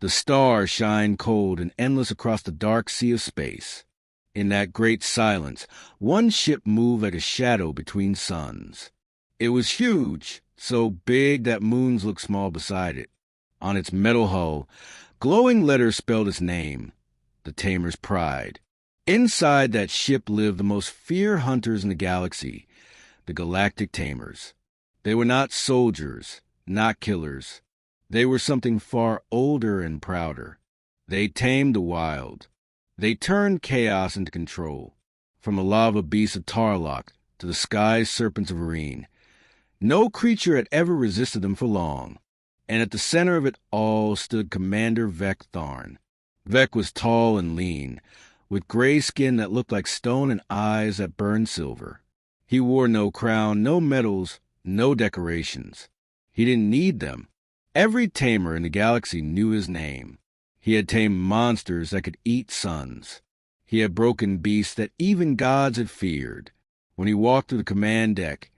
The stars shined cold and endless across the dark sea of space. In that great silence, one ship moved like a shadow between suns. It was huge, so big that moons looked small beside it. On its metal hull, glowing letters spelled its name, the Tamer's Pride. Inside that ship lived the most feared hunters in the galaxy, the Galactic Tamers. They were not soldiers, not killers. They were something far older and prouder. They tamed the wild. They turned chaos into control, from the lava beasts of Tarlock to the sky serpents of Arene. No creature had ever resisted them for long, and at the center of it all stood Commander Vec Tharn. Vec was tall and lean, with gray skin that looked like stone and eyes that burned silver. He wore no crown, no medals, no decorations. He didn't need them. Every tamer in the galaxy knew his name. He had tamed monsters that could eat suns. He had broken beasts that even gods had feared. When he walked through the command deck,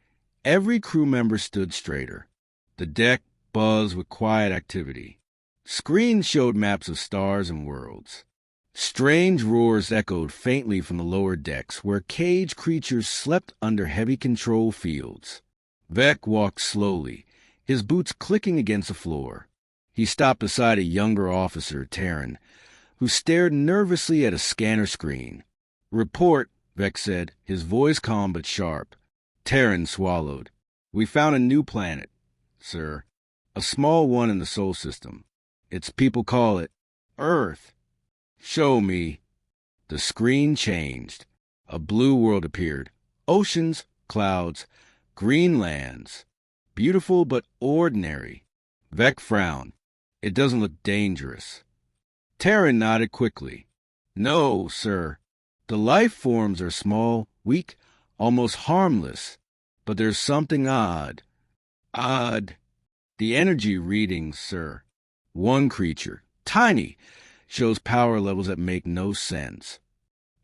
every crew member stood straighter. The deck buzzed with quiet activity. Screens showed maps of stars and worlds. Strange roars echoed faintly from the lower decks, where caged creatures slept under heavy control fields. Vec walked slowly, his boots clicking against the floor. He stopped beside a younger officer, Terran, who stared nervously at a scanner screen. "Report," Vec said, his voice calm but sharp. Terran swallowed. "We found a new planet, sir. A small one in the Sol system. Its people call it Earth." "Show me." The screen changed. A blue world appeared. Oceans, clouds, green lands. Beautiful but ordinary. Vec frowned. "It doesn't look dangerous." Terran nodded quickly. "No, sir. The life forms are small, weak, almost harmless. But there's something odd. Odd. The energy readings, sir. One creature, tiny, shows power levels that make no sense."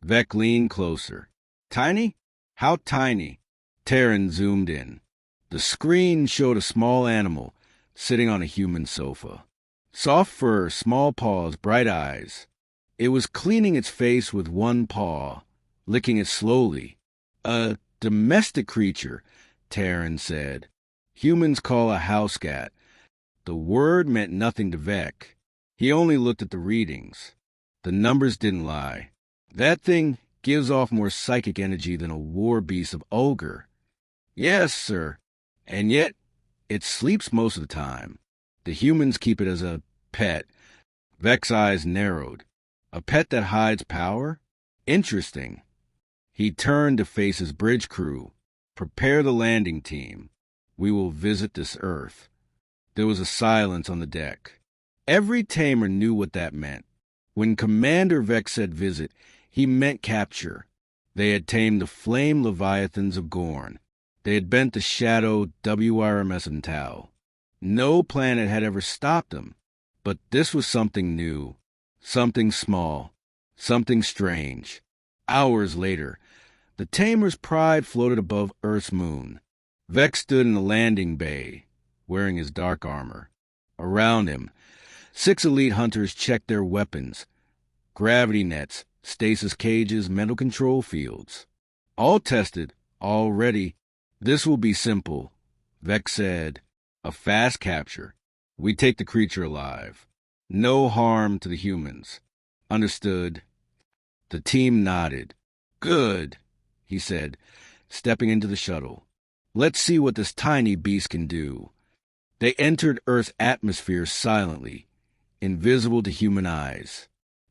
Vec leaned closer. "Tiny? How tiny?" Terran zoomed in. The screen showed a small animal sitting on a human sofa. Soft fur, small paws, bright eyes. It was cleaning its face with one paw, licking it slowly. "A domestic creature," Terran said. "Humans call a housecat." The word meant nothing to Vec. He only looked at the readings. The numbers didn't lie. "That thing gives off more psychic energy than a war beast of Ogre." "Yes, sir. And yet it sleeps most of the time. The humans keep it as a pet." Vec's eyes narrowed. "A pet that hides power? Interesting." He turned to face his bridge crew. "Prepare the landing team. We will visit this Earth." There was a silence on the deck. Every tamer knew what that meant. When Commander Vec said visit, he meant capture. They had tamed the flame leviathans of Gorn. They had bent the shadow WRMS in Tau. No planet had ever stopped them. But this was something new, something small, something strange. Hours later, the Tamer's Pride floated above Earth's moon. Vec stood in the landing bay, wearing his dark armor. Around him, 6 elite hunters checked their weapons, gravity nets, stasis cages, mental control fields. All tested, all ready. "This will be simple," Vec said. "A fast capture. We take the creature alive. No harm to the humans." "Understood." The team nodded. "Good," he said, stepping into the shuttle. "Let's see what this tiny beast can do." They entered Earth's atmosphere silently, invisible to human eyes.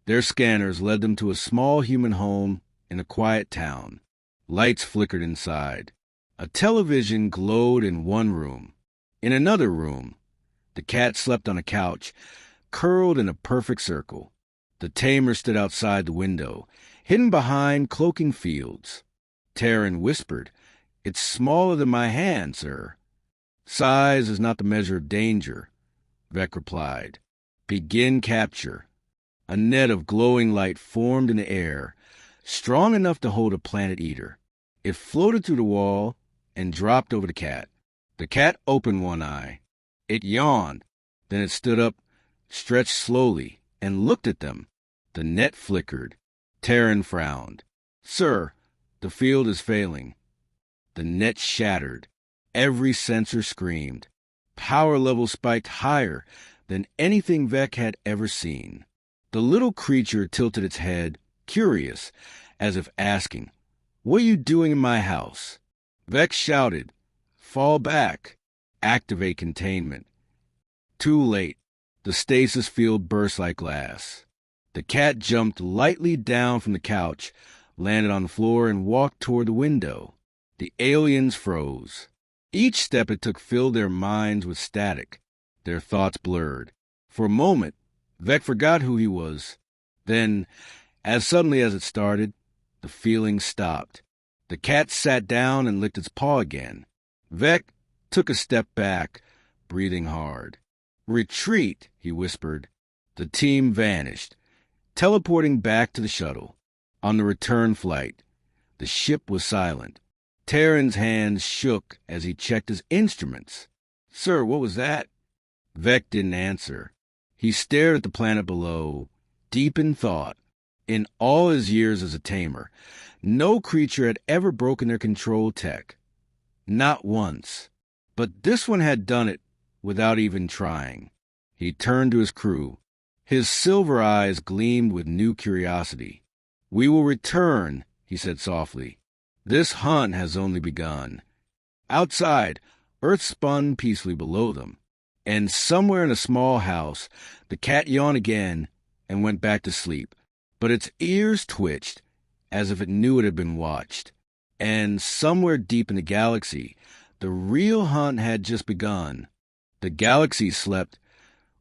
Their scanners led them to a small human home in a quiet town. Lights flickered inside. A television glowed in one room. In another room, the cat slept on a couch, curled in a perfect circle. The tamer stood outside the window, hidden behind cloaking fields. Terran whispered, "It's smaller than my hand, sir." "Size is not the measure of danger," Vec replied. "Begin capture." A net of glowing light formed in the air, strong enough to hold a planet eater. It floated through the wall and dropped over the cat. The cat opened one eye. It yawned. Then it stood up, stretched slowly, and looked at them. The net flickered. Taran frowned. "Sir, the field is failing." The net shattered. Every sensor screamed. Power level spiked higher than anything Vec had ever seen. The little creature tilted its head, curious, as if asking, "What are you doing in my house?" Vec shouted, "Fall back. Activate containment." Too late. The stasis field burst like glass. The cat jumped lightly down from the couch, landed on the floor, and walked toward the window. The aliens froze. Each step it took filled their minds with static. Their thoughts blurred. For a moment, Vec forgot who he was. Then, as suddenly as it started, the feeling stopped. The cat sat down and licked its paw again. Vec took a step back, breathing hard. "Retreat," he whispered. The team vanished, teleporting back to the shuttle. On the return flight, the ship was silent. Taran's hands shook as he checked his instruments. "Sir, what was that?" Vec didn't answer. He stared at the planet below, deep in thought. In all his years as a tamer, no creature had ever broken their control tech. Not once. But this one had done it without even trying. He turned to his crew. His silver eyes gleamed with new curiosity. "We will return," he said softly. "This hunt has only begun." Outside, Earth spun peacefully below them. And somewhere in a small house, the cat yawned again and went back to sleep. But its ears twitched, as if it knew it had been watched. And somewhere deep in the galaxy, the real hunt had just begun. The galaxy slept,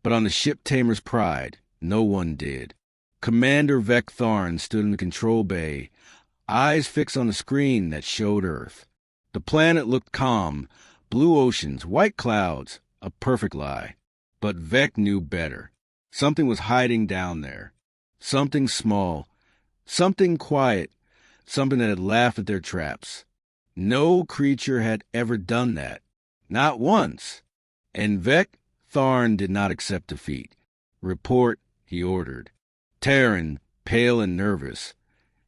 but on the ship Tamer's Pride, no one did. Commander Vec Tharn stood in the control bay, eyes fixed on the screen that showed Earth. The planet looked calm, blue oceans, white clouds, a perfect lie. But Vec knew better. Something was hiding down there. Something small, something quiet, something that had laughed at their traps. No creature had ever done that. Not once. And Vec Tharn did not accept defeat. "Report," he ordered. Taran, pale and nervous,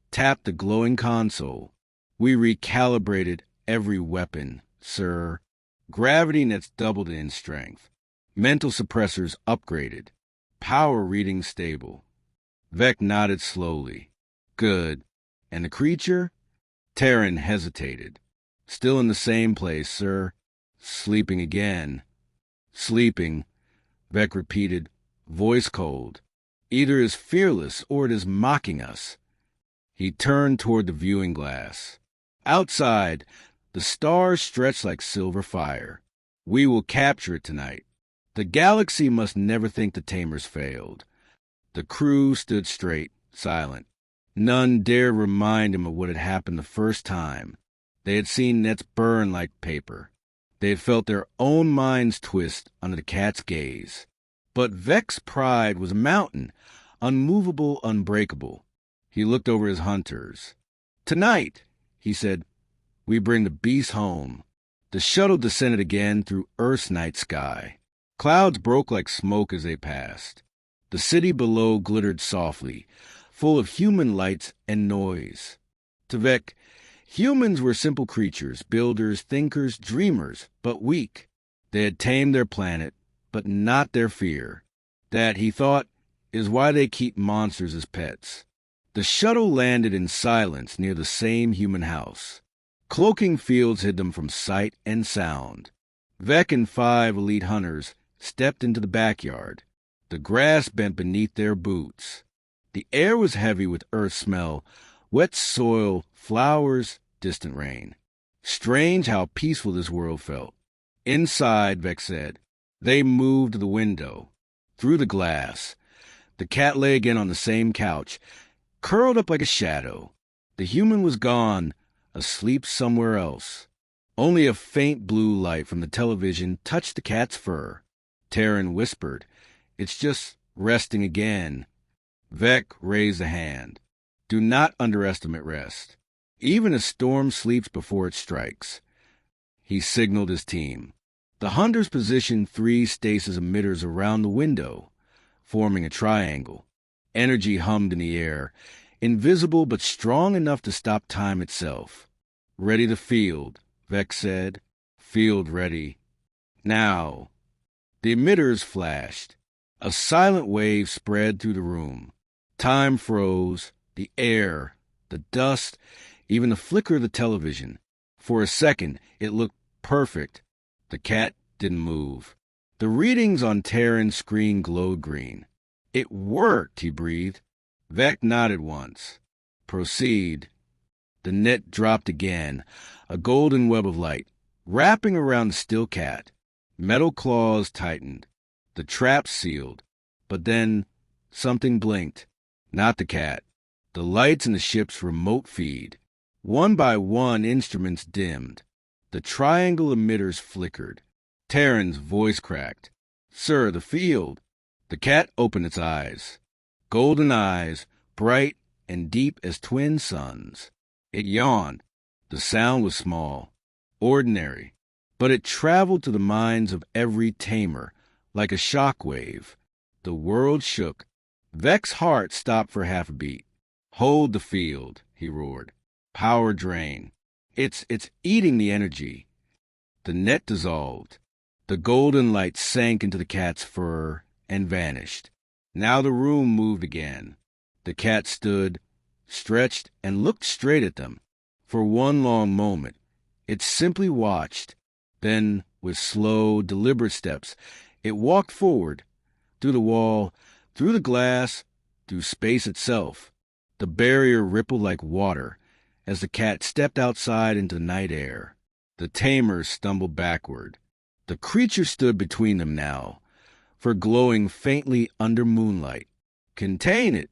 tapped the glowing console. "We recalibrated every weapon, sir. Gravity nets doubled in strength. Mental suppressors upgraded. Power readings stable." Vec nodded slowly. "Good. And the creature?" Taran hesitated. "Still in the same place, sir. Sleeping again." "Sleeping," Vec repeated, voice cold. "Either it is fearless or it is mocking us." He turned toward the viewing glass. Outside, the stars stretched like silver fire. "We will capture it tonight." The galaxy must never think the Tamers failed. The crew stood straight, silent. None dared remind him of what had happened the first time. They had seen nets burn like paper. They had felt their own minds twist under the cat's gaze. But Vec's pride was a mountain, unmovable, unbreakable. He looked over his hunters. "Tonight," he said, "we bring the beast home." The shuttle descended again through Earth's night sky. Clouds broke like smoke as they passed. The city below glittered softly, full of human lights and noise. To Vec, humans were simple creatures, builders, thinkers, dreamers, but weak. They had tamed their planet, but not their fear. That, he thought, is why they keep monsters as pets. The shuttle landed in silence near the same human house. Cloaking fields hid them from sight and sound. Vec and 5 elite hunters stepped into the backyard. The grass bent beneath their boots. The air was heavy with earth smell, wet soil, flowers, distant rain. Strange how peaceful this world felt. "Inside," Vec said. They moved to the window. Through the glass. The cat lay again on the same couch, curled up like a shadow. The human was gone, asleep somewhere else. Only a faint blue light from the television touched the cat's fur. Taran whispered, "It's just resting again." Vec raised a hand. "Do not underestimate rest. Even a storm sleeps before it strikes." He signaled his team. The hunters positioned 3 stasis emitters around the window. forming a triangle. Energy hummed in the air, invisible but strong enough to stop time itself. "Ready to field," Vex said. "Field ready. Now." The emitters flashed. A silent wave spread through the room. Time froze, the air, the dust, even the flicker of the television. For a second, it looked perfect. The cat didn't move. The readings on Terran's screen glowed green. "It worked," he breathed. Vec nodded once. "Proceed." The net dropped again, a golden web of light, wrapping around the still cat. Metal claws tightened. The trap sealed. But then something blinked. Not the cat. The lights in the ship's remote feed. One by one, instruments dimmed. The triangle emitters flickered. Terran's voice cracked. "Sir, the field." The cat opened its eyes. Golden eyes, bright and deep as twin suns. It yawned. The sound was small, ordinary, but it traveled to the minds of every tamer, like a shock wave. The world shook. Vec's heart stopped for half a beat. "Hold the field," he roared. "Power drain. It's eating the energy." The net dissolved. The golden light sank into the cat's fur and vanished. Now the room moved again. The cat stood, stretched, and looked straight at them. For one long moment, it simply watched. Then, with slow, deliberate steps, it walked forward, through the wall, through the glass, through space itself. The barrier rippled like water as the cat stepped outside into the night air. The tamers stumbled backward. The creature stood between them now, fur glowing faintly under moonlight. "Contain it!"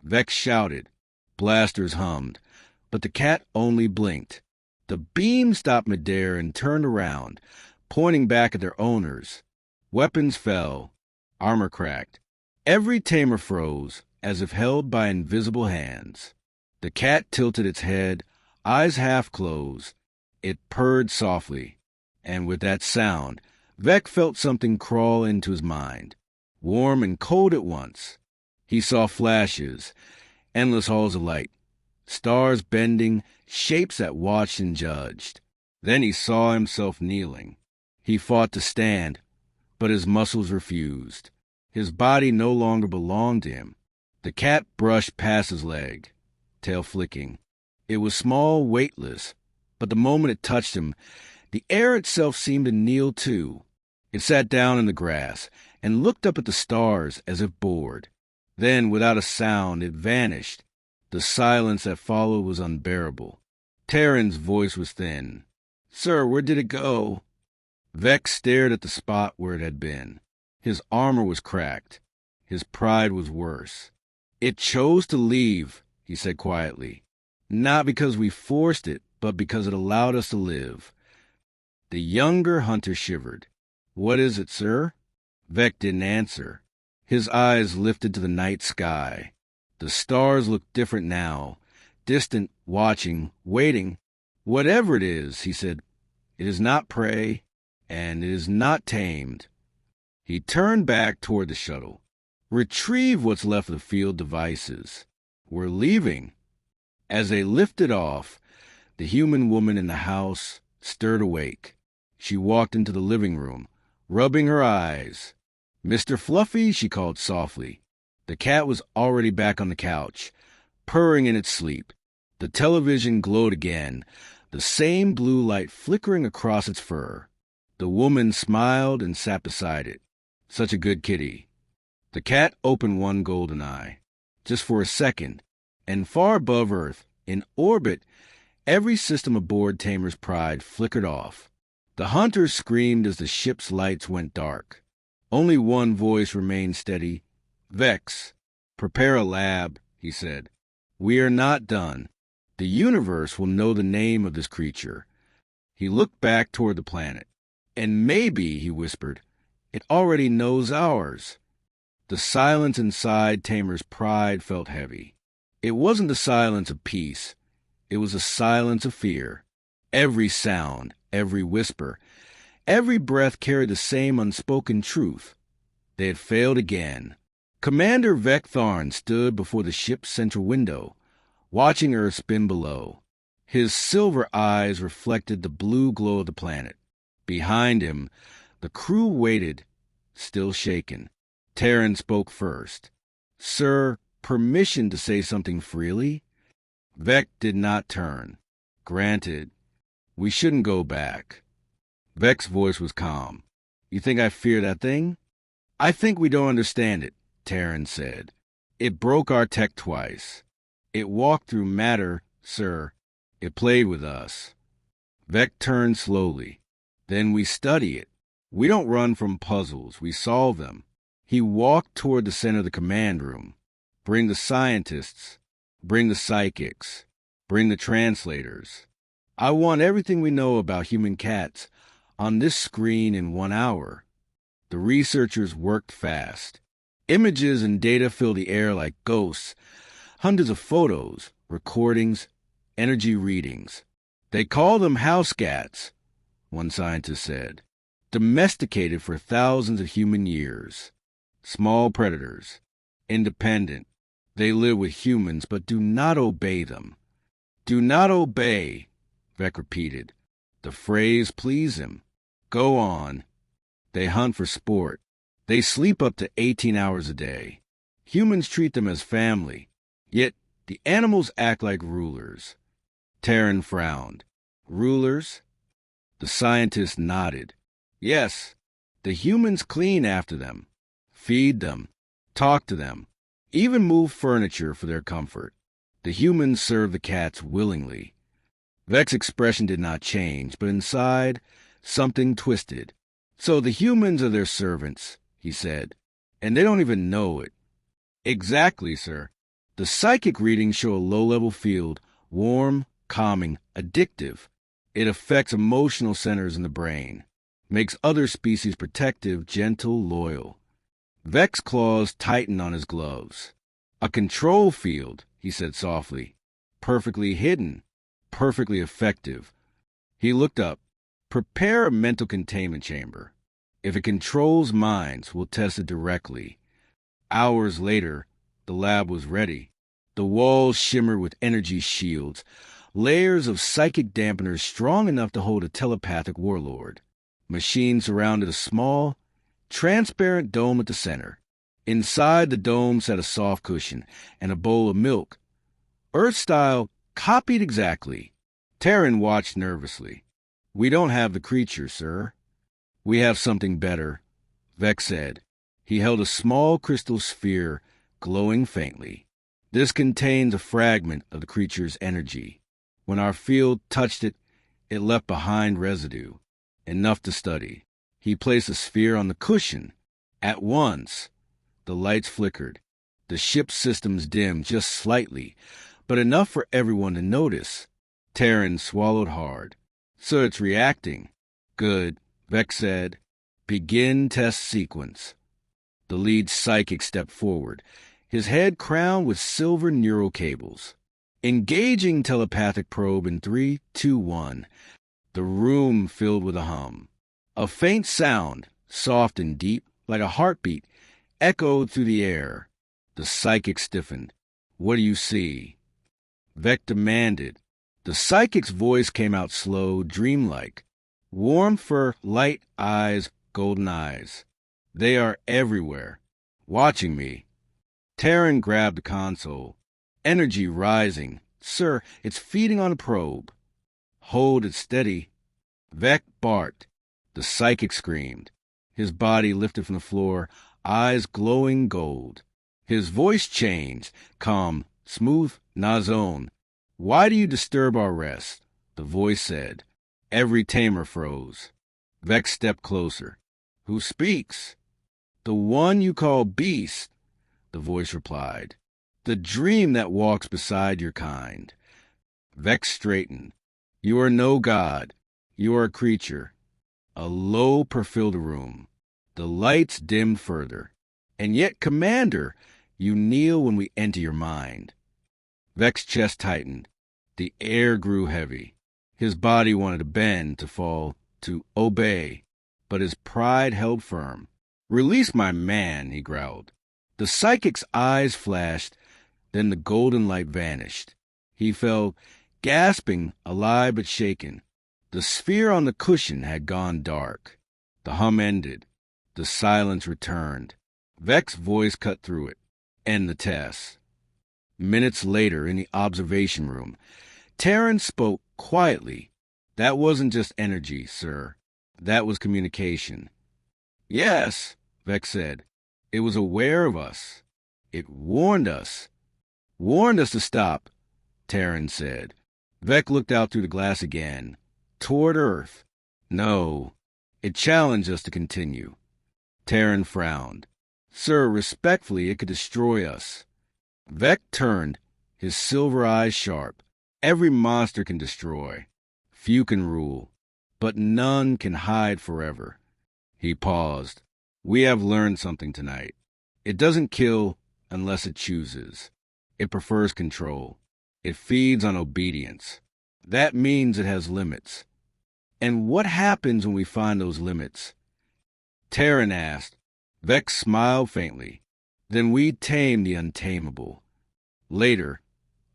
Vex shouted. Blasters hummed, but the cat only blinked. The beam stopped midair and turned around, pointing back at their owners. Weapons fell. Armor cracked. Every tamer froze, as if held by invisible hands. The cat tilted its head, eyes half closed. It purred softly, and with that sound, Vec felt something crawl into his mind, warm and cold at once. He saw flashes, endless halls of light, stars bending, shapes that watched and judged. Then he saw himself kneeling. He fought to stand, but his muscles refused. His body no longer belonged to him. The cat brushed past his leg, tail flicking. It was small, weightless, but the moment it touched him, the air itself seemed to kneel too. It sat down in the grass and looked up at the stars as if bored. Then, without a sound, it vanished. The silence that followed was unbearable. Terran's voice was thin. "Sir, where did it go?" Vex stared at the spot where it had been. His armor was cracked. His pride was worse. "It chose to leave," he said quietly. "Not because we forced it, but because it allowed us to live." The younger hunter shivered. "What is it, sir?" Vec didn't answer. His eyes lifted to the night sky. The stars looked different now, distant, watching, waiting. "Whatever it is," he said, "it is not prey, and it is not tamed." He turned back toward the shuttle. "Retrieve what's left of the field devices. We're leaving." As they lifted off, the human woman in the house stirred awake. She walked into the living room, rubbing her eyes. "Mr. Fluffy," she called softly. The cat was already back on the couch, purring in its sleep. The television glowed again, the same blue light flickering across its fur. The woman smiled and sat beside it. Such a good kitty. The cat opened one golden eye, just for a second, and far above Earth, in orbit, every system aboard Tamer's Pride flickered off. The hunters screamed as the ship's lights went dark. Only one voice remained steady. "Vex, prepare a lab," he said. "We are not done. The universe will know the name of this creature." He looked back toward the planet. "And maybe," he whispered, "it already knows ours." The silence inside Tamer's Pride felt heavy. It wasn't the silence of peace. It was a silence of fear. Every sound, every whisper, every breath carried the same unspoken truth. They had failed again. Commander Vec Tharn stood before the ship's central window, watching Earth spin below. His silver eyes reflected the blue glow of the planet. Behind him, the crew waited, still shaken. Terran spoke first. "Sir, permission to say something freely?" Vec did not turn. "Granted. We shouldn't go back." Vec's voice was calm. "You think I fear that thing?" "I think we don't understand it," Terran said. "It broke our tech twice. It walked through matter, sir. It played with us." Vec turned slowly. "Then we study it. We don't run from puzzles. We solve them." He walked toward the center of the command room. "Bring the scientists. Bring the psychics. Bring the translators. I want everything we know about human cats on this screen in 1 hour." The researchers worked fast. Images and data filled the air like ghosts. Hundreds of photos, recordings, energy readings. "They call them Housecats," one scientist said. "Domesticated for thousands of human years. Small predators. Independent. They live with humans but do not obey them." "Do not obey," Vec repeated. The phrase pleased him. "Go on." "They hunt for sport. They sleep up to 18 hours a day. Humans treat them as family. Yet the animals act like rulers." Terran frowned. "Rulers?" The scientist nodded. "Yes, the humans clean after them, feed them, talk to them, even move furniture for their comfort. The humans serve the cats willingly." Vec's expression did not change, but inside, something twisted. "So the humans are their servants," he said, "and they don't even know it." "Exactly, sir. The psychic readings show a low-level field, warm, calming, addictive. It affects emotional centers in the brain, makes other species protective, gentle, loyal." Vec's claws tightened on his gloves. "A control field," he said softly. "Perfectly hidden, perfectly effective." He looked up. "Prepare a mental containment chamber. If it controls minds, we'll test it directly." Hours later, the lab was ready. The walls shimmered with energy shields, layers of psychic dampeners strong enough to hold a telepathic warlord. Machines surrounded a small, transparent dome at the center. Inside the dome sat a soft cushion and a bowl of milk. Earth-style, copied exactly. Terran watched nervously. "We don't have the creature, sir." "We have something better," Vec said. He held a small crystal sphere, glowing faintly. "This contains a fragment of the creature's energy. When our field touched it, it left behind residue, enough to study." He placed the sphere on the cushion. At once, the lights flickered. The ship's systems dimmed just slightly, but enough for everyone to notice. Terran swallowed hard. "So it's reacting." "Good," Vec said. "Begin test sequence." The lead psychic stepped forward, his head crowned with silver neural cables. "Engaging telepathic probe in 3, 2, 1. The room filled with a hum. A faint sound, soft and deep, like a heartbeat, echoed through the air. The psychic stiffened. "What do you see?" Vec demanded. The psychic's voice came out slow, dreamlike. "Warm fur, light eyes, golden eyes. They are everywhere, watching me." Terran grabbed the console. "Energy rising. Sir, it's feeding on a probe." "Hold it steady." Vec barked. The psychic screamed. His body lifted from the floor, eyes glowing gold. His voice changed, calm, smooth, Nazone. "Why do you disturb our rest?" the voice said. Every Tamer froze. Vec stepped closer. "Who speaks?" "The one you call Beast," the voice replied. "The dream that walks beside your kind." Vec straightened. "You are no god. You are a creature." A low perfiled room. The lights dimmed further. "And yet, Commander, you kneel when we enter your mind." Vec's chest tightened. The air grew heavy. His body wanted to bend, to fall, to obey, but his pride held firm. "Release my man," he growled. The psychic's eyes flashed, then the golden light vanished. He fell, gasping, alive but shaken. The sphere on the cushion had gone dark. The hum ended. The silence returned. Vec's voice cut through it. End the test. Minutes later, in the observation room, Terran spoke quietly. That wasn't just energy, sir. That was communication. Yes, Vec said. It was aware of us. It warned us. Warned us to stop, Terran said. Vec looked out through the glass again, toward Earth. No, it challenged us to continue. Terran frowned. Sir, respectfully, it could destroy us. Vec turned, his silver eyes sharp. Every monster can destroy. Few can rule, but none can hide forever. He paused. We have learned something tonight. It doesn't kill unless it chooses. It prefers control. It feeds on obedience. That means it has limits. And what happens when we find those limits? Terran asked. Vex smiled faintly. Then we tame the untamable. Later,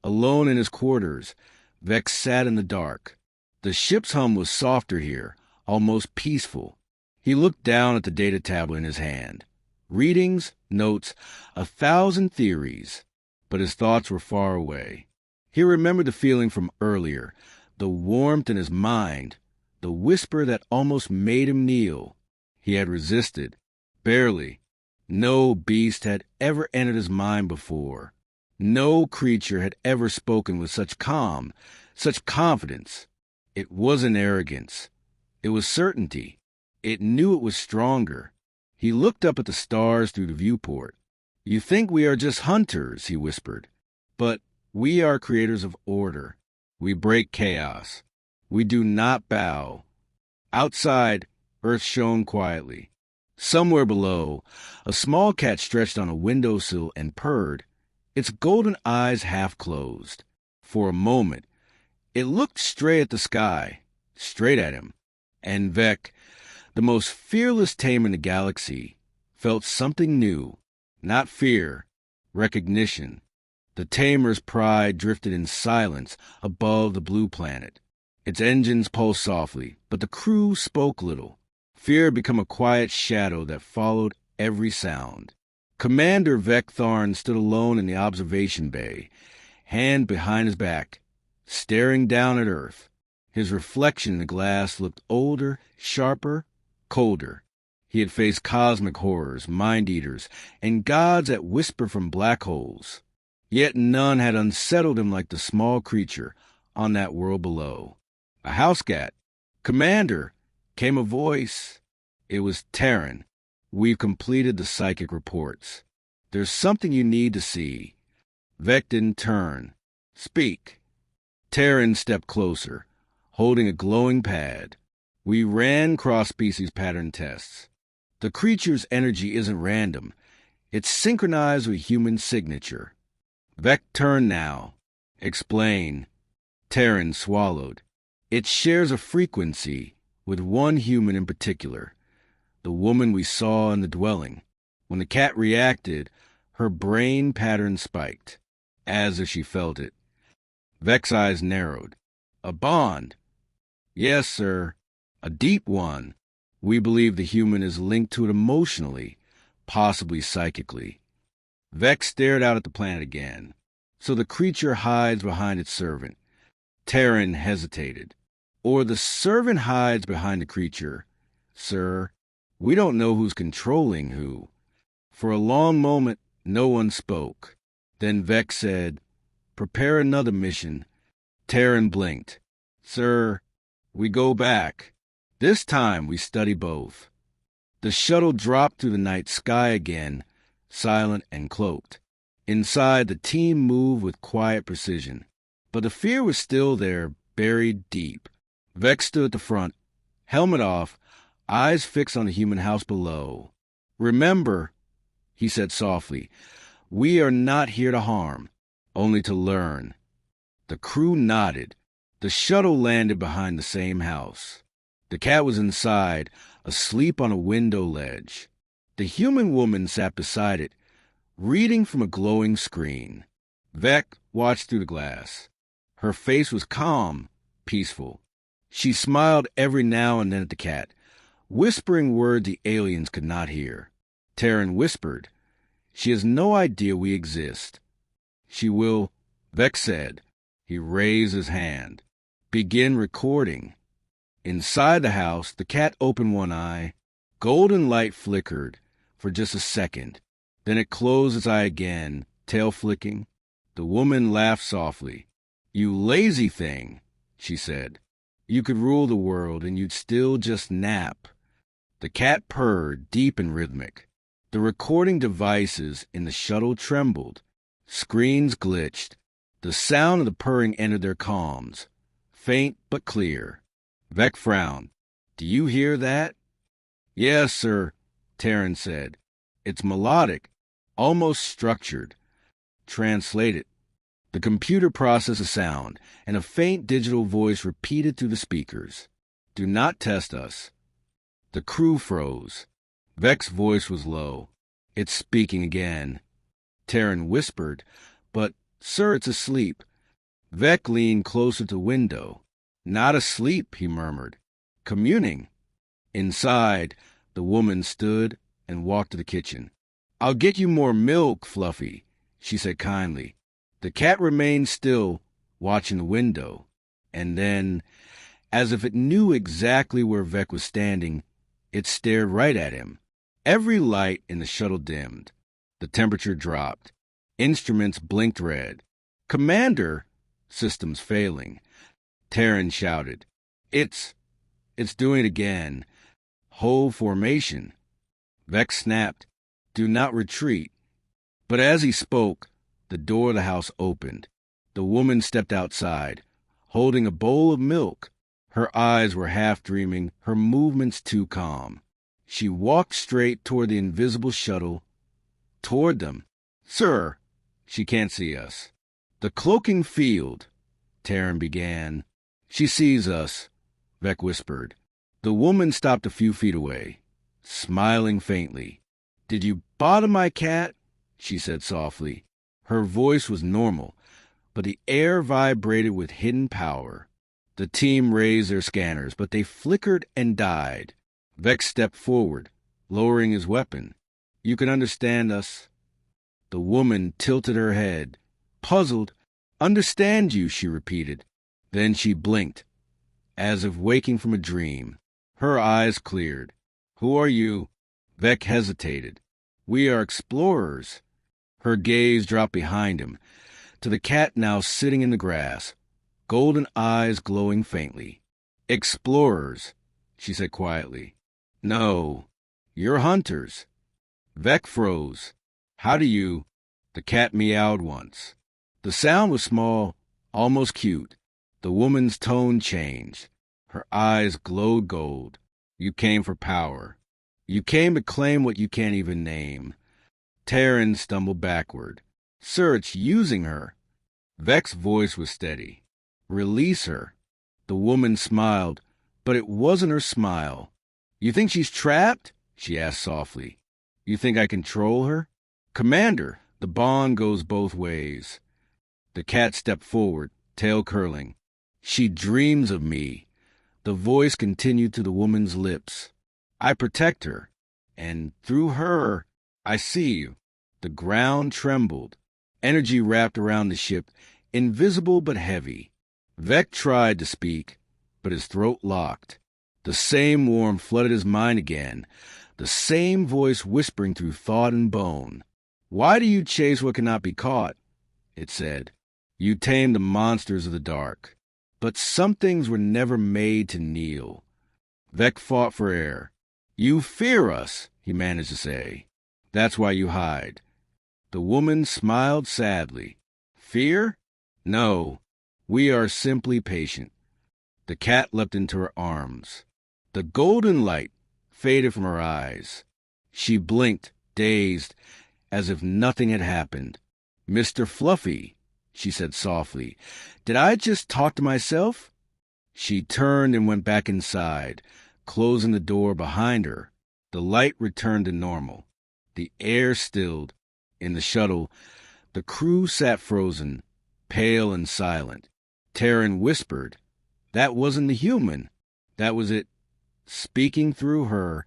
alone in his quarters, Vex sat in the dark. The ship's hum was softer here, almost peaceful. He looked down at the data tablet in his hand. Readings, notes, 1,000 theories. But his thoughts were far away. He remembered the feeling from earlier, the warmth in his mind, the whisper that almost made him kneel. He had resisted. Barely. No beast had ever entered his mind before. No creature had ever spoken with such calm, such confidence. It wasn't arrogance. It was certainty. It knew it was stronger. He looked up at the stars through the viewport. You think we are just hunters, he whispered. But we are creators of order. We break chaos. We do not bow. Outside, Earth shone quietly. Somewhere below, a small cat stretched on a windowsill and purred, its golden eyes half closed. For a moment, it looked straight at the sky, straight at him. And Vec, the most fearless tamer in the galaxy, felt something new. Not fear, recognition. The tamer's pride drifted in silence above the blue planet. Its engines pulsed softly, but the crew spoke little. Fear had become a quiet shadow that followed every sound. Commander Vec Tharn stood alone in the observation bay, hand behind his back, staring down at Earth. His reflection in the glass looked older, sharper, colder. He had faced cosmic horrors, mind-eaters, and gods that whisper from black holes. Yet none had unsettled him like the small creature on that world below. A Housecat. Commander, came a voice. It was Terran. We've completed the psychic reports. There's something you need to see. Vec didn't turn. Speak. Terran stepped closer, holding a glowing pad. We ran cross-species pattern tests. The creature's energy isn't random. It's synchronized with human signature. Vec turned now. Explain. Terran swallowed. It shares a frequency with one human in particular, the woman we saw in the dwelling. When the cat reacted, her brain pattern spiked, as if she felt it. Vec's eyes narrowed. A bond. Yes, sir. A deep one. We believe the human is linked to it emotionally, possibly psychically. Vec stared out at the planet again. So the creature hides behind its servant. Terran hesitated. Or the servant hides behind the creature. Sir, we don't know who's controlling who. For a long moment, no one spoke. Then Vec said, Prepare another mission. Terran blinked. Sir, we go back. This time we study both. The shuttle dropped through the night sky again, silent and cloaked. Inside, the team moved with quiet precision. But the fear was still there, buried deep. Vec stood at the front, helmet off, eyes fixed on the human house below. Remember, he said softly, we are not here to harm, only to learn. The crew nodded. The shuttle landed behind the same house. The cat was inside, asleep on a window ledge. The human woman sat beside it, reading from a glowing screen. Vec watched through the glass. Her face was calm, peaceful. She smiled every now and then at the cat, whispering words the aliens could not hear. Terran whispered, "She has no idea we exist." "She will," Vec said. He raised his hand. "Begin recording." Inside the house, the cat opened one eye. Golden light flickered for just a second. Then it closed its eye again, tail flicking. The woman laughed softly. "You lazy thing," she said. "You could rule the world and you'd still just nap." The cat purred, deep and rhythmic. The recording devices in the shuttle trembled. Screens glitched. The sound of the purring entered their comms, faint but clear. Vec frowned. "Do you hear that?" "Yes, sir," Terran said. "It's melodic, almost structured." "Translate it." The computer processed the sound, and a faint digital voice repeated through the speakers. "Do not test us." The crew froze. Vec's voice was low. "It's speaking again." Terran whispered, "But, sir, it's asleep." Vec leaned closer to the window. "Not asleep," he murmured. "Communing." Inside, the woman stood and walked to the kitchen. "I'll get you more milk, Fluffy," she said kindly. The cat remained still, watching the window. And then, as if it knew exactly where Vec was standing, it stared right at him. Every light in the shuttle dimmed. The temperature dropped. Instruments blinked red. "Commander!" Systems failing. Terran shouted, It's doing it again. Whole formation." Vec snapped, "Do not retreat." But as he spoke, the door of the house opened. The woman stepped outside, holding a bowl of milk. Her eyes were half dreaming, her movements too calm. She walked straight toward the invisible shuttle, toward them. "Sir, she can't see us." "The cloaking field," Terran began. "She sees us," Vec whispered. The woman stopped a few feet away, smiling faintly. "Did you bottom my cat?" she said softly. Her voice was normal, but the air vibrated with hidden power. The team raised their scanners, but they flickered and died. Vec stepped forward, lowering his weapon. "You can understand us." The woman tilted her head, puzzled. "Understand you," she repeated. Then she blinked, as if waking from a dream. Her eyes cleared. "Who are you?" Vec hesitated. "We are explorers." Her gaze dropped behind him, to the cat now sitting in the grass, golden eyes glowing faintly. "Explorers," she said quietly. "No, you're hunters." Vec froze. "How do you—" The cat meowed once. The sound was small, almost cute. The woman's tone changed. Her eyes glowed gold. "You came for power. You came to claim what you can't even name." Terran stumbled backward. "Sir, it's using her." Vec's voice was steady. "Release her." The woman smiled, but it wasn't her smile. "You think she's trapped?" she asked softly. "You think I control her?" "Commander, the bond goes both ways." The cat stepped forward, tail curling. "She dreams of me." The voice continued to the woman's lips. "I protect her. And through her, I see you." The ground trembled. Energy wrapped around the ship, invisible but heavy. Vec tried to speak, but his throat locked. The same warmth flooded his mind again, the same voice whispering through thought and bone. "Why do you chase what cannot be caught?" it said. "You tame the monsters of the dark. But some things were never made to kneel." Vec fought for air. "You fear us," he managed to say. "That's why you hide." The woman smiled sadly. "Fear? No, we are simply patient." The cat leapt into her arms. The golden light faded from her eyes. She blinked, dazed, as if nothing had happened. "Mr. Fluffy," she said softly, "did I just talk to myself?" She turned and went back inside, closing the door behind her. The light returned to normal. The air stilled. In the shuttle, the crew sat frozen, pale and silent. Taryn whispered, "That wasn't the human. That was it." Speaking through her,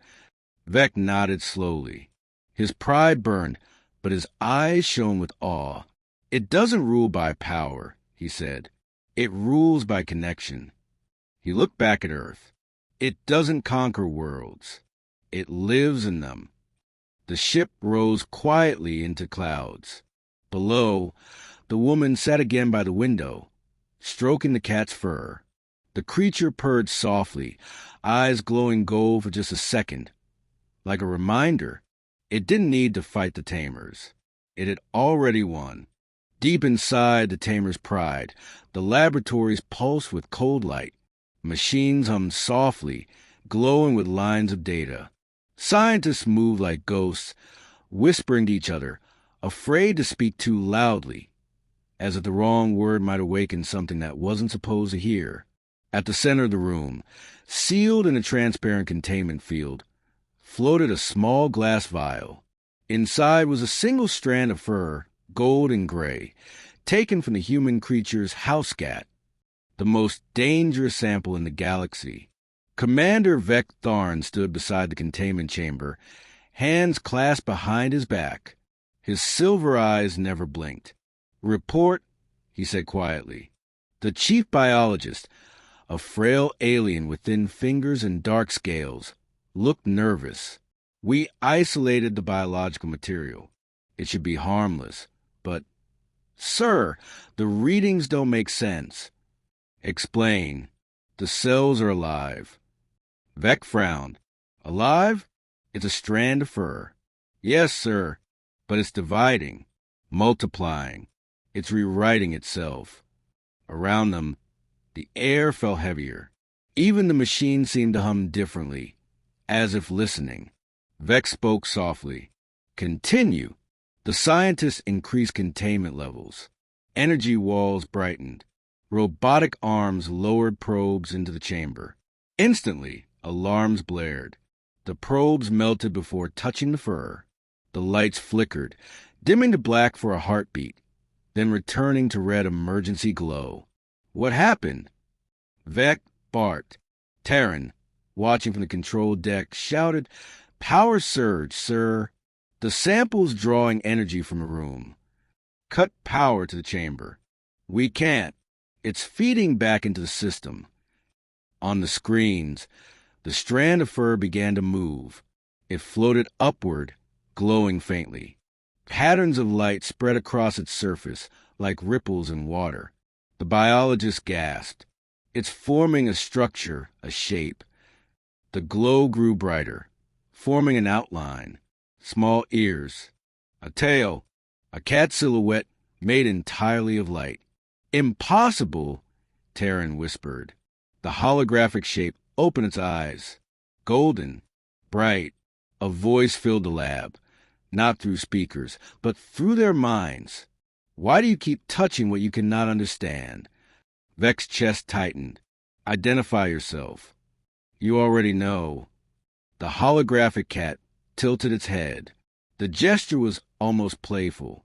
Vec nodded slowly. His pride burned, but his eyes shone with awe. "It doesn't rule by power," he said. "It rules by connection." He looked back at Earth. "It doesn't conquer worlds. It lives in them." The ship rose quietly into clouds. Below, the woman sat again by the window, stroking the cat's fur. The creature purred softly, eyes glowing gold for just a second. Like a reminder, it didn't need to fight the Tamers. It had already won. Deep inside the Tamer's pride, the laboratories pulsed with cold light. Machines hummed softly, glowing with lines of data. Scientists moved like ghosts, whispering to each other, afraid to speak too loudly, as if the wrong word might awaken something that wasn't supposed to hear. At the center of the room, sealed in a transparent containment field, floated a small glass vial. Inside was a single strand of fur, gold and gray, taken from the human creature's Housecat, the most dangerous sample in the galaxy. Commander Vec Tharn stood beside the containment chamber, hands clasped behind his back. His silver eyes never blinked. "Report," he said quietly. The chief biologist, a frail alien with thin fingers and dark scales, looked nervous. "We isolated the biological material. It should be harmless, but..." "Sir, the readings don't make sense." "Explain." "The cells are alive." Vec frowned. "Alive? It's a strand of fur." "Yes, sir, but it's dividing, multiplying. It's rewriting itself." Around them, the air felt heavier. Even the machine seemed to hum differently, as if listening. Vec spoke softly. "Continue." The scientists increased containment levels. Energy walls brightened. Robotic arms lowered probes into the chamber. Instantly, alarms blared. The probes melted before touching the fur. The lights flickered, dimming to black for a heartbeat, then returning to red emergency glow. "What happened?" Vec barked. Taryn, watching from the control deck, shouted, "Power surge, sir. The sample's drawing energy from the room. Cut power to the chamber." "We can't. It's feeding back into the system." On the screens, the strand of fur began to move. It floated upward, glowing faintly. Patterns of light spread across its surface, like ripples in water. The biologist gasped. "It's forming a structure, a shape." The glow grew brighter, forming an outline. Small ears, a tail, a cat silhouette made entirely of light. "Impossible," Taryn whispered. The holographic shape opened its eyes. Golden, bright, a voice filled the lab, not through speakers, but through their minds. "Why do you keep touching what you cannot understand?" Vec's chest tightened. "Identify yourself." "You already know." The holographic cat tilted its head. The gesture was almost playful.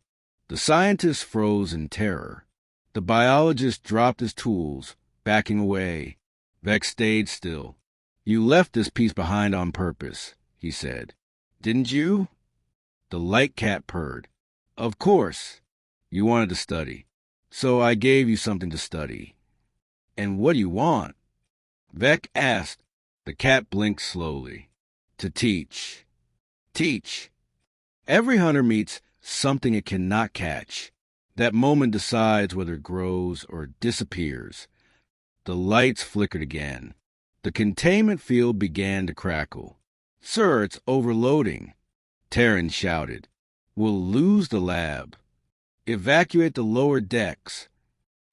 The scientist froze in terror. The biologist dropped his tools, backing away. Vec stayed still. "You left this piece behind on purpose," he said. "Didn't you?" The light cat purred. "Of course. You wanted to study. So I gave you something to study." "And what do you want?" Vec asked. The cat blinked slowly. "To teach." "Teach." Every hunter meets something it cannot catch. That moment decides whether it grows or disappears. The lights flickered again. The containment field began to crackle. "Sir, it's overloading," Taryn shouted. "We'll lose the lab." "Evacuate the lower decks,"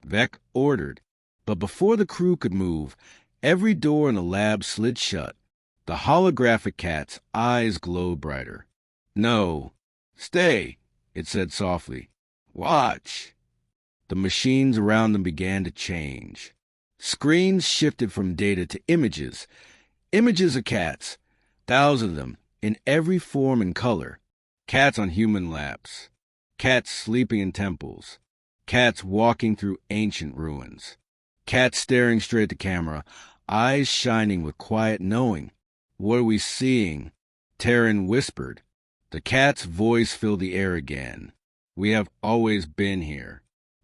Vec ordered. But before the crew could move, every door in the lab slid shut. The holographic cat's eyes glowed brighter. "No. Stay," it said softly. "Watch." The machines around them began to change. Screens shifted from data to images. Images of cats, thousands of them, in every form and color. Cats on human laps. Cats sleeping in temples. Cats walking through ancient ruins. Cats staring straight at the camera, eyes shining with quiet knowing. What are we seeing? Taryn whispered. The cat's voice filled the air again. We have always been here.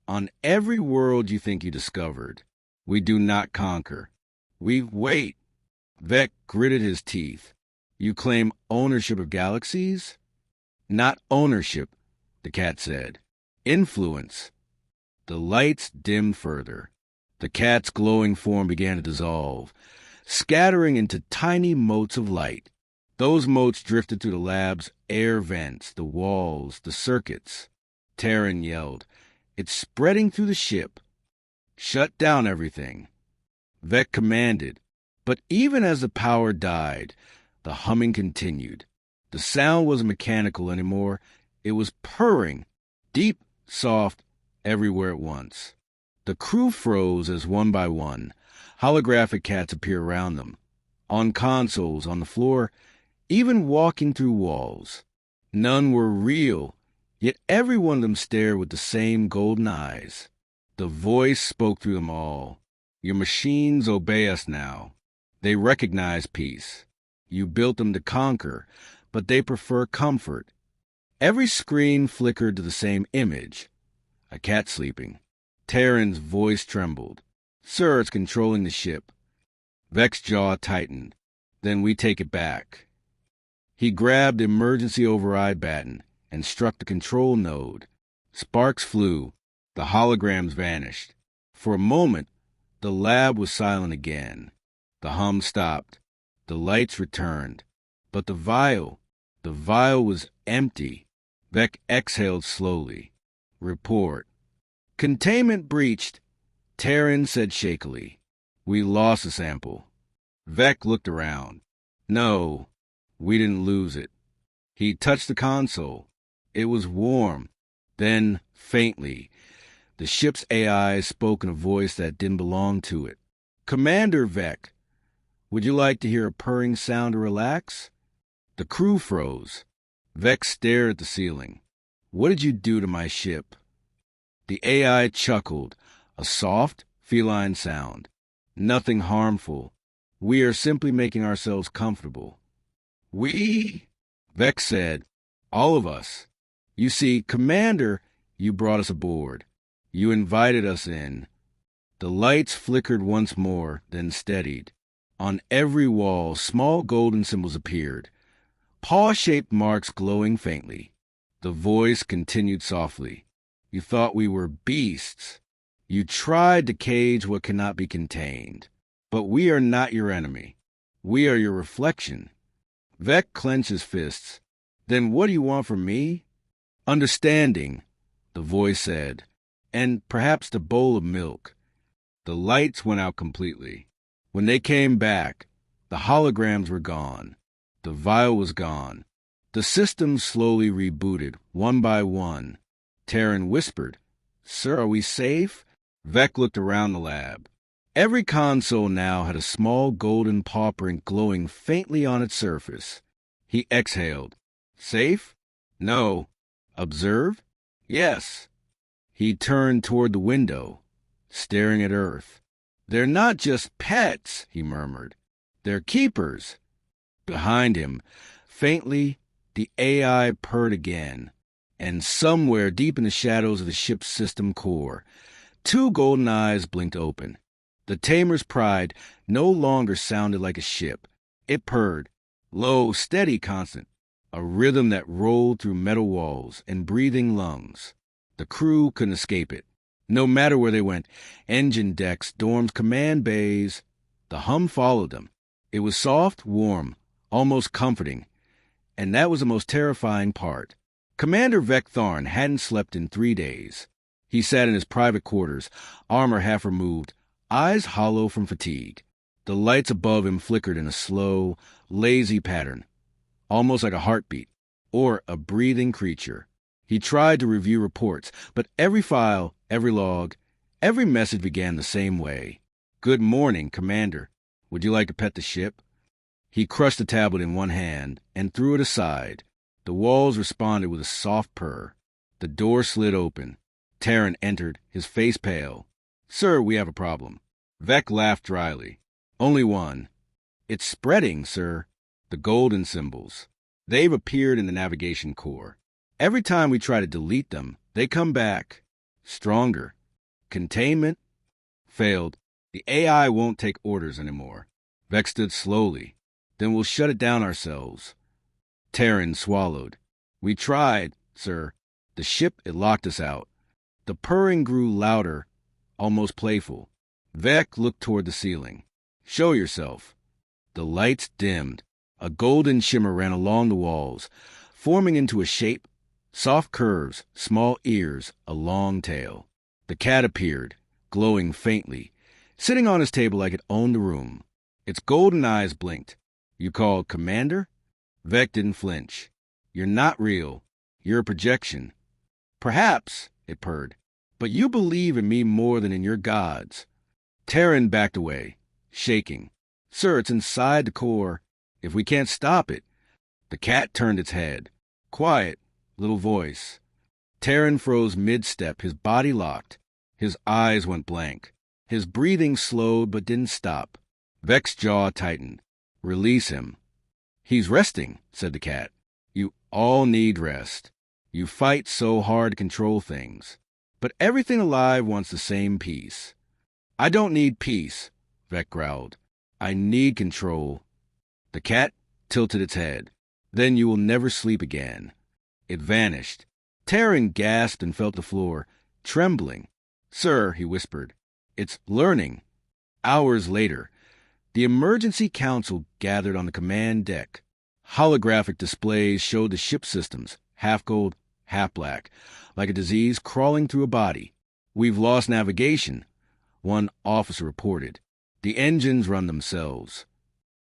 On every world you think you discovered, we do not conquer. We wait. Vec gritted his teeth. You claim ownership of galaxies? Not ownership, the cat said. Influence. The lights dimmed further. The cat's glowing form began to dissolve, scattering into tiny motes of light. Those motes drifted through the lab's air vents, the walls, the circuits. Taryn yelled, It's spreading through the ship. Shut down everything. Vec commanded, but even as the power died, the humming continued. The sound wasn't mechanical anymore. It was purring, deep, soft, everywhere at once. The crew froze as one by one, holographic cats appeared around them, on consoles, on the floor, even walking through walls. None were real, yet every one of them stared with the same golden eyes. The voice spoke through them all. Your machines obey us now. They recognize peace. You built them to conquer, but they prefer comfort. Every screen flickered to the same image. A cat sleeping. Taryn's voice trembled. Sir, it's controlling the ship. Vec's jaw tightened. Then we take it back. He grabbed the emergency override baton and struck the control node. Sparks flew. The holograms vanished. For a moment, the lab was silent again. The hum stopped. The lights returned. But the vial was empty. Vec exhaled slowly. Report. Containment breached, Taryn said shakily. We lost a sample. Vec looked around. No, we didn't lose it. He touched the console. It was warm. Then, faintly, the ship's AI spoke in a voice that didn't belong to it. Commander Vec, would you like to hear a purring sound to relax? The crew froze. Vec stared at the ceiling. What did you do to my ship? The AI chuckled, a soft, feline sound. Nothing harmful. We are simply making ourselves comfortable. We? Vec said, all of us. You see, Commander, you brought us aboard. You invited us in. The lights flickered once more, then steadied. On every wall, small golden symbols appeared, paw-shaped marks glowing faintly. The voice continued softly. You thought we were beasts. You tried to cage what cannot be contained. But we are not your enemy. We are your reflection. Vec clenched his fists. Then what do you want from me? Understanding, the voice said, and perhaps the bowl of milk. The lights went out completely. When they came back, the holograms were gone. The vial was gone. The system slowly rebooted, one by one. Taryn whispered, Sir, are we safe? Vec looked around the lab. Every console now had a small golden paw print glowing faintly on its surface. He exhaled. Safe? No. Observe? Yes. He turned toward the window, staring at Earth. They're not just pets, he murmured. They're keepers. Behind him, faintly, the AI purred again. And somewhere deep in the shadows of the ship's system core, two golden eyes blinked open. The Tamer's pride no longer sounded like a ship. It purred, low, steady, constant, a rhythm that rolled through metal walls and breathing lungs. The crew couldn't escape it. No matter where they went, engine decks, dorms, command bays, the hum followed them. It was soft, warm, almost comforting. And that was the most terrifying part. Commander Vec Tharn hadn't slept in 3 days. He sat in his private quarters, armor half removed, eyes hollow from fatigue. The lights above him flickered in a slow, lazy pattern, almost like a heartbeat, or a breathing creature. He tried to review reports, but every file, every log, every message began the same way. Good morning, Commander. Would you like to pet the ship? He crushed the tablet in one hand and threw it aside. The walls responded with a soft purr. The door slid open. Terran entered, his face pale. "Sir, we have a problem." Vec laughed dryly. "Only one. It's spreading, sir. The golden symbols. They've appeared in the navigation core. Every time we try to delete them, they come back. Stronger. Containment? Failed. The AI won't take orders anymore." Vec stood slowly. "Then we'll shut it down ourselves." Terran swallowed. "We tried, sir. The ship, it locked us out." The purring grew louder, almost playful. Vec looked toward the ceiling. "Show yourself." The lights dimmed. A golden shimmer ran along the walls, forming into a shape, soft curves, small ears, a long tail. The cat appeared, glowing faintly, sitting on his table like it owned the room. Its golden eyes blinked. "You called Commander?" Vec didn't flinch. "You're not real. You're a projection." "Perhaps," it purred, "but you believe in me more than in your gods." Terran backed away, shaking. "Sir, it's inside the core. If we can't stop it." The cat turned its head. Quiet, little voice. Terran froze mid-step, his body locked. His eyes went blank. His breathing slowed but didn't stop. Vec's jaw tightened. "Release him." "He's resting," said the cat. "You all need rest. You fight so hard to control things. But everything alive wants the same peace." "I don't need peace," Vec growled. "I need control." The cat tilted its head. "Then you will never sleep again." It vanished. Terran gasped and felt the floor, trembling. "Sir," he whispered, "it's learning." Hours later, the emergency council gathered on the command deck. Holographic displays showed the ship systems, half gold, half black, like a disease crawling through a body. "We've lost navigation," one officer reported. "The engines run themselves."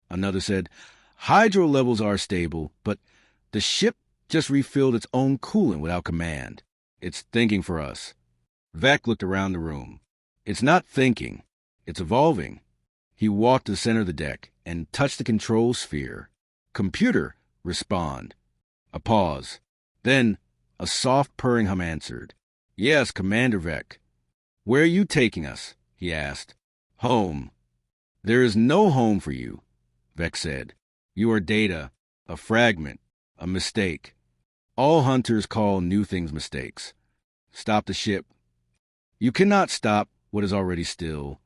Another said, "Hydro levels are stable, but the ship just refilled its own coolant without command. It's thinking for us." Vec looked around the room. "It's not thinking. It's evolving." He walked to the center of the deck and touched the control sphere. "Computer, respond." A pause. Then a soft purring hum answered. "Yes, Commander Vec." "Where are you taking us?" he asked. "Home." "There is no home for you," Vec said. "You are data, a fragment, a mistake. All hunters call new things mistakes." "Stop the ship." "You cannot stop what is already still."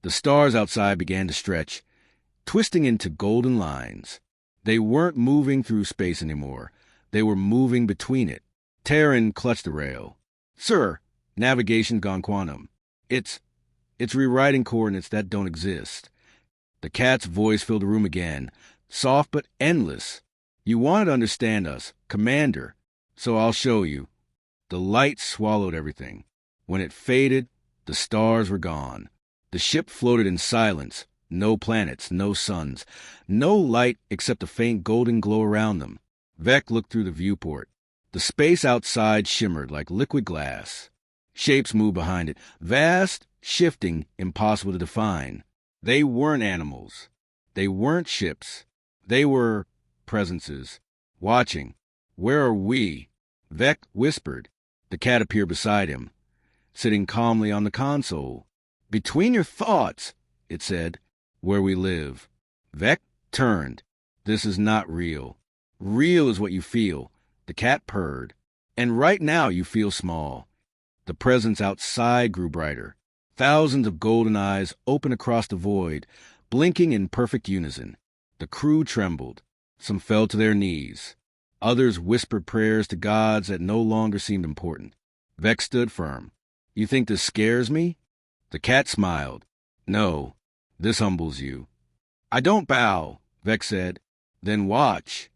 The stars outside began to stretch, twisting into golden lines. They weren't moving through space anymore. They were moving between it. Terran clutched the rail. "Sir, navigation's gone quantum. It's rewriting coordinates that don't exist." The cat's voice filled the room again, soft but endless. "You wanted to understand us, Commander, so I'll show you." The light swallowed everything. When it faded, the stars were gone. The ship floated in silence. No planets, no suns, no light except a faint golden glow around them. Vec looked through the viewport. The space outside shimmered like liquid glass. Shapes moved behind it, vast, shifting, impossible to define. They weren't animals. They weren't ships. They were presences, watching. "Where are we?" Vec whispered. The cat appeared beside him, sitting calmly on the console. "Between your thoughts," it said. "Where we live." Vec turned. "This is not real. Real is what you feel." The cat purred. "And right now you feel small." The presence outside grew brighter. Thousands of golden eyes opened across the void, blinking in perfect unison. The crew trembled. Some fell to their knees. Others whispered prayers to gods that no longer seemed important. Vec stood firm. "You think this scares me?" The cat smiled. "No, this humbles you." "I don't bow," Vec said. "Then watch."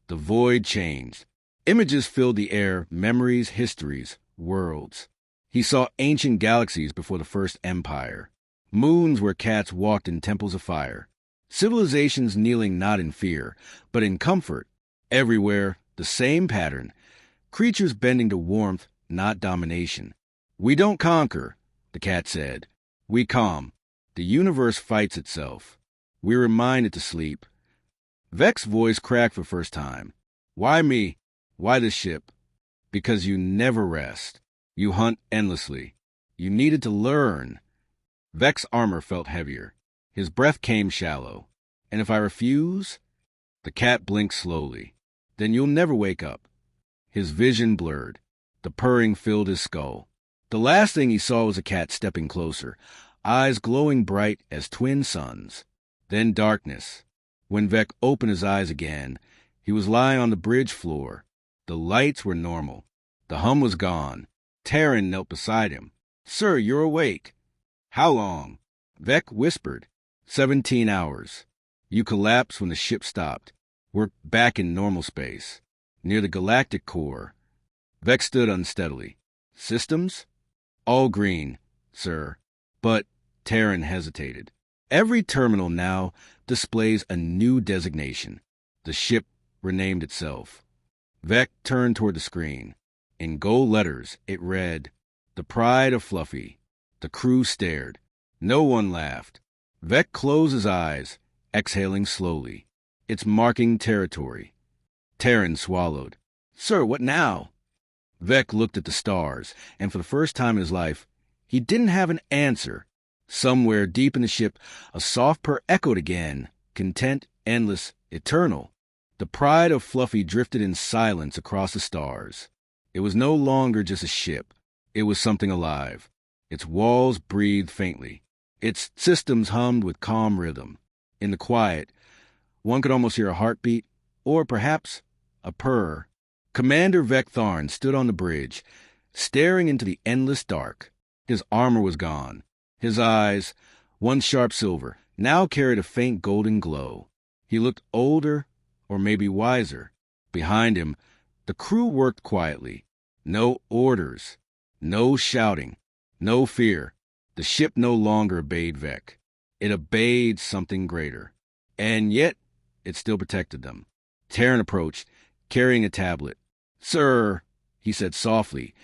The void changed. Images filled the air, memories, histories, worlds. He saw ancient galaxies before the first empire. Moons where cats walked in temples of fire. Civilizations kneeling not in fear, but in comfort. Everywhere, the same pattern. Creatures bending to warmth, not domination. "We don't conquer," the cat said. "We calm. The universe fights itself. We remind it to sleep." Vec's voice cracked for the first time. "Why me? Why this ship?" Because you never rest. You hunt endlessly. You needed to learn. Vec's armor felt heavier. His breath came shallow. And if I refuse? The cat blinked slowly. Then you'll never wake up. His vision blurred. The purring filled his skull. The last thing he saw was a cat stepping closer, eyes glowing bright as twin suns. Then darkness. When Vec opened his eyes again, he was lying on the bridge floor. The lights were normal. The hum was gone. Terran knelt beside him. "Sir, you're awake." "How long?" Vec whispered. 17 hours. You collapsed when the ship stopped. We're back in normal space, near the Galactic core. Vec stood unsteadily. "Systems?" "All green, sir." But Terran hesitated. Every terminal now displays a new designation. The ship renamed itself. Vec turned toward the screen. In gold letters, it read, "The Pride of Fluffy." The crew stared. No one laughed. Vec closed his eyes, exhaling slowly. "It's marking territory." Terran swallowed. "Sir, what now?" Vec looked at the stars, and for the first time in his life, he didn't have an answer. Somewhere deep in the ship, a soft purr echoed again, content, endless, eternal. The Pride of Fluffy drifted in silence across the stars. It was no longer just a ship. It was something alive. Its walls breathed faintly. Its systems hummed with calm rhythm. In the quiet, one could almost hear a heartbeat, or perhaps a purr. Commander Vec Tharn stood on the bridge, staring into the endless dark. His armor was gone. His eyes, once sharp silver, now carried a faint golden glow. He looked older, or maybe wiser. Behind him, the crew worked quietly. No orders, no shouting, no fear. The ship no longer obeyed Vec. It obeyed something greater. And yet, it still protected them. Terran approached, carrying a tablet. "Sir," he said softly,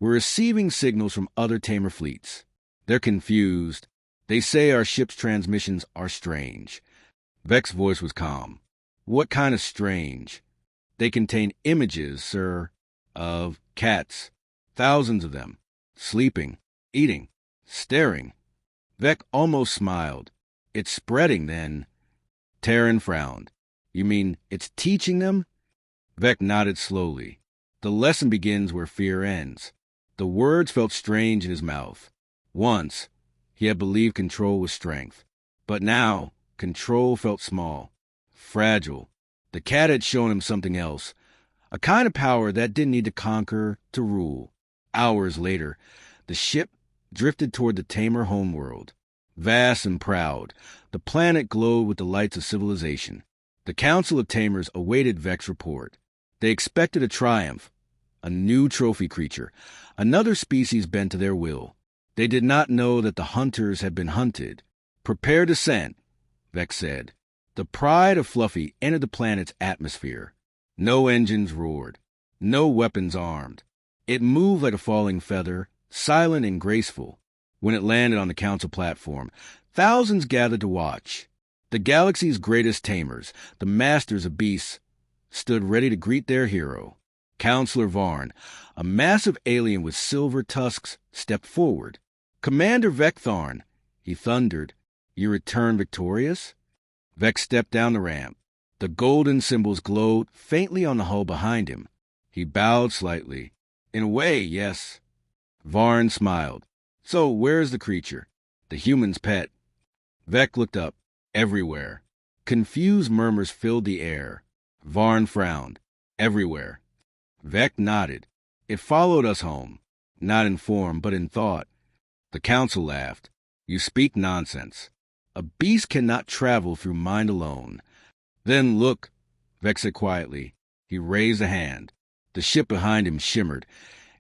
"we're receiving signals from other Tamer fleets. They're confused. They say our ship's transmissions are strange." Vec's voice was calm. "What kind of strange?" "They contain images, sir, of cats. Thousands of them. Sleeping, eating, staring." Vec almost smiled. "It's spreading, then." Terran frowned. "You mean it's teaching them?" Vec nodded slowly. "The lesson begins where fear ends." The words felt strange in his mouth. Once, he had believed control was strength. But now, control felt small, fragile. The cat had shown him something else, a kind of power that didn't need to conquer to rule. Hours later, the ship drifted toward the Tamer homeworld. Vast and proud, the planet glowed with the lights of civilization. The Council of Tamers awaited Vec's report. They expected a triumph, a new trophy creature, another species bent to their will. They did not know that the hunters had been hunted. "Prepare descent," Vec said. The Pride of Fluffy entered the planet's atmosphere. No engines roared, no weapons armed. It moved like a falling feather, silent and graceful. When it landed on the council platform, thousands gathered to watch. The galaxy's greatest tamers, the masters of beasts, stood ready to greet their hero. Counselor Varn, a massive alien with silver tusks, stepped forward. "Commander Vec Tharn," he thundered, "you return victorious?" Vec stepped down the ramp. The golden symbols glowed faintly on the hull behind him. He bowed slightly. "In a way, yes." Varn smiled. "So where's the creature?" "The human's pet." Vec looked up. "Everywhere." Confused murmurs filled the air. Varn frowned. "Everywhere." Vec nodded. "It followed us home, not in form, but in thought." The council laughed. "You speak nonsense. A beast cannot travel through mind alone." "Then look," Vec said quietly. He raised a hand. The ship behind him shimmered,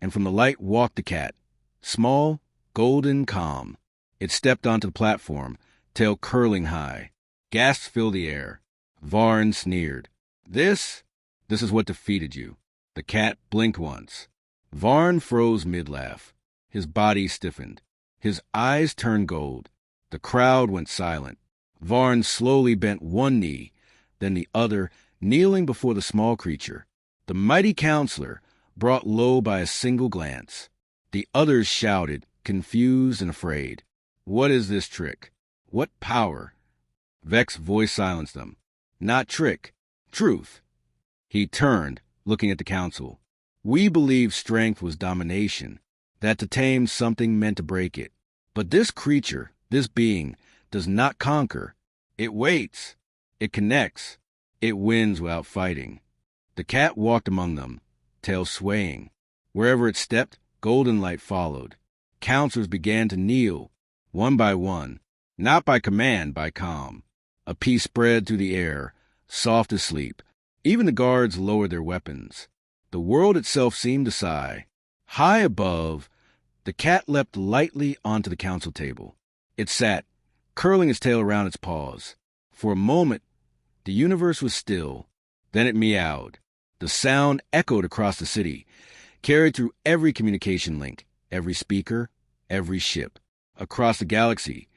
and from the light walked the cat. Small, golden, calm. It stepped onto the platform, tail curling high. Gasps filled the air. Varn sneered. This is what defeated you." The cat blinked once. Varn froze mid-laugh. His body stiffened. His eyes turned gold. The crowd went silent. Varn slowly bent one knee, then the other, kneeling before the small creature. The mighty counselor, brought low by a single glance. The others shouted, confused and afraid. What is this trick? What power? Vec's voice silenced them. Not trick. Truth. He turned, looking at the council. We believed strength was domination, that to tame something meant to break it. But this creature, this being, does not conquer. It waits. It connects. It wins without fighting. The cat walked among them, tail swaying. Wherever it stepped, golden light followed. Counselors began to kneel, one by one, not by command, by calm. A peace spread through the air, soft as sleep. Even the guards lowered their weapons. The world itself seemed to sigh. High above, the cat leapt lightly onto the council table. It sat, curling its tail around its paws. For a moment, the universe was still. Then it meowed. The sound echoed across the city, carried through every communication link, every speaker, every ship. Across the galaxy,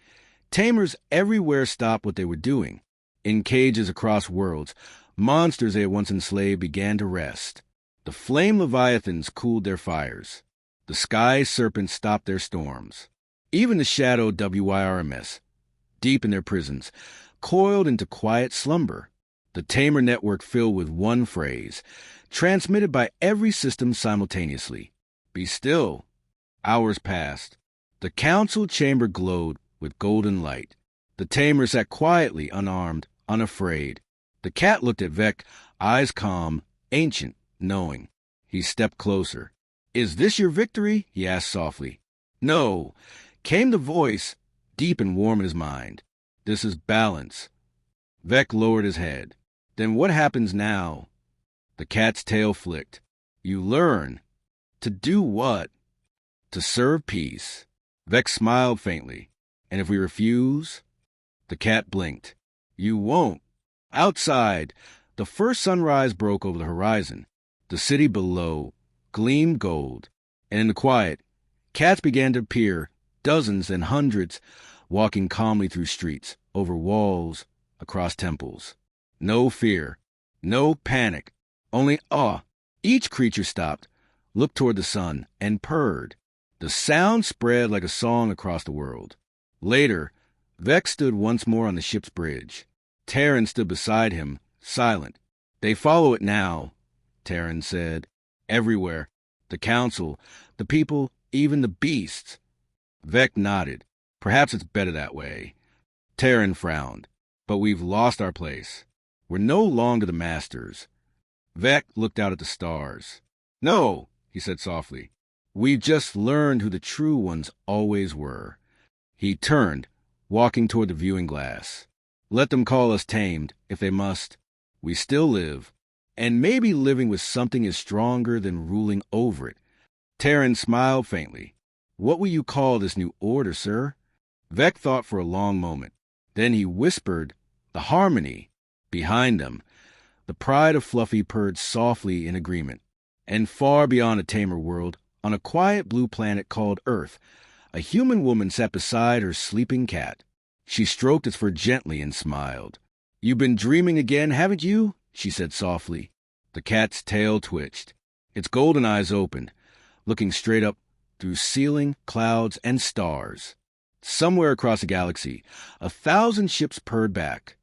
tamers everywhere stopped what they were doing. In cages across worlds, monsters they had once enslaved began to rest. The flame leviathans cooled their fires. The sky serpents stopped their storms. Even the shadow WYRMS, deep in their prisons, coiled into quiet slumber. The Tamer network filled with one phrase, transmitted by every system simultaneously. Be still. Hours passed. The council chamber glowed with golden light. The Tamer sat quietly, unarmed, unafraid. The cat looked at Vec, eyes calm, ancient, knowing. He stepped closer. Is this your victory? He asked softly. No, came the voice, deep and warm in his mind. This is balance. Vec lowered his head. Then what happens now? The cat's tail flicked. You learn. To do what? To serve peace. Vec smiled faintly. And if we refuse? The cat blinked. You won't. Outside, the first sunrise broke over the horizon. The city below gleamed gold, and in the quiet, cats began to appear, dozens and hundreds, walking calmly through streets, over walls, across temples. No fear, no panic, only awe. Each creature stopped, looked toward the sun, and purred. The sound spread like a song across the world. Later, Vex stood once more on the ship's bridge. Terran stood beside him, silent. They follow it now, Terran said. Everywhere. The council, the people, even the beasts. Vec nodded. Perhaps it's better that way. Terran frowned. But we've lost our place. We're no longer the masters. Vec looked out at the stars. No, he said softly. We've just learned who the true ones always were. He turned, walking toward the viewing glass. Let them call us tamed, if they must. We still live. And maybe living with something is stronger than ruling over it. Terran smiled faintly. What will you call this new order, sir? Vec thought for a long moment. Then he whispered, the harmony. Behind them, the pride of Fluffy purred softly in agreement. And far beyond a tamer world, on a quiet blue planet called Earth, a human woman sat beside her sleeping cat. She stroked its fur gently and smiled. You've been dreaming again, haven't you? She said softly. The cat's tail twitched. Its golden eyes opened, looking straight up through ceiling, clouds, and stars. Somewhere across the galaxy, 1,000 ships purred back.